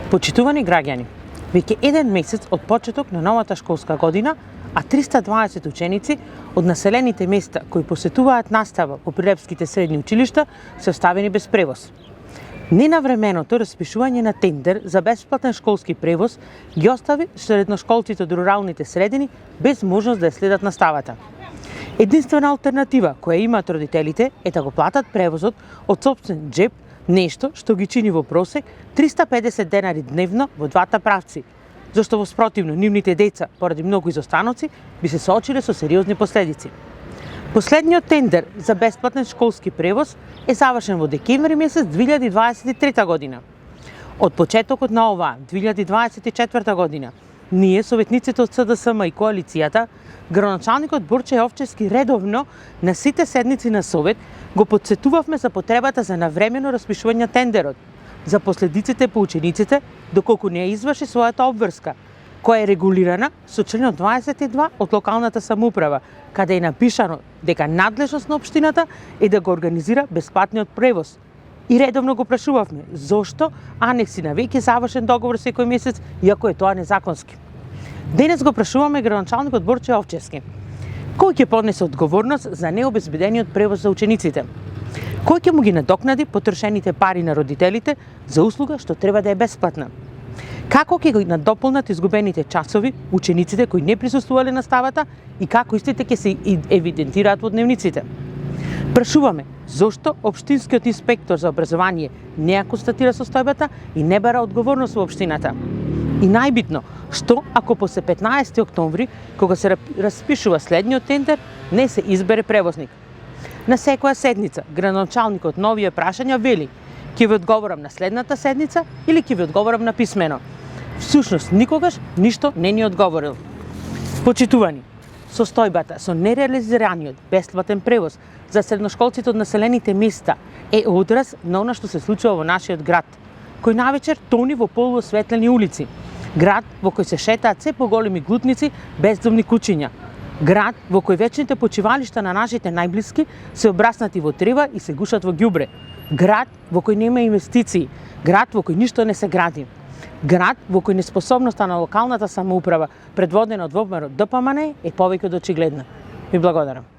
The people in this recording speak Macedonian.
Почитувани граѓани, веќе еден месец од почеток на новата школска година, а 320 ученици од населените места кои посетуваат настава во прилепските средни училишта се оставени без превоз. Ненавременото распишување на тендер за бесплатен школски превоз ги остави средношколците од руралните средини без можност да ја следат наставата. Единствена алтернатива која имаат родителите е да го платат превозот од сопствен джеб, нешто што ги чини во просек 350 денари дневно во двата правци, зашто во спротивно нивните деца, поради многу изостаноци, би се соочиле со сериозни последици. Последниот тендер за бесплатен школски превоз е завршен во декември месец 2023 година. Од почетокот на оваа 2024 година, ние, советниците од СДСМ и коалицијата, градоначалникот Борче Јовчевски редовно на сите седници на Совет го подсетувавме за потребата за навремено распишување на тендерот, за последиците по учениците доколку не изврши својата обврска, која е регулирана со членот 22 од локалната самоуправа, каде е напишано дека надлежност на општината е да го организира бесплатниот превоз. И редовно го прашувавме зошто анекси на веќе завршен договор секој месец, иако е тоа незаконски. Денес го прашуваме градоначалникот Борче Јовчевски. Кој ќе поднесе одговорност за необезбедениот превоз за учениците? Кој ќе му ги надокнади потрошените пари на родителите за услуга што треба да е бесплатна? Како ќе ги надополнат изгубените часови учениците кои не присуствувале на наставата и како истите ќе се евидентираат во дневниците? Прашуваме зошто општинскиот инспектор за образование не ја констатира состојбата и не бара одговорност во општината? И најбитно, што ако после 15 октомври, кога се распишува следниот тендер, не се избере превозник? На секоја седница, градоначалникот на овие прашања вели: ќе ви одговорам на следната седница или ќе ви одговорам на писмено. Всушност, никогаш ништо не ни одговорил. Почитувани, состојбата со нереализираниот бесплатен превоз за средношколците од населените места е одраз на она што се случува во нашиот град, кој навечер тони во полуосветлени улици. Град во кој се шетаат се поголеми глутници, бездомни кучиња. Град во кој вечните почивалишта на нашите најблиски се обраснати во трева и се гушат во ѓубре. Град во кој нема инвестиции. Град во кој ништо не се гради. Град во кој неспособноста на локалната самоуправа, предводена од ВМРО ДПМН, е повеќе од очигледна. Ви благодарам.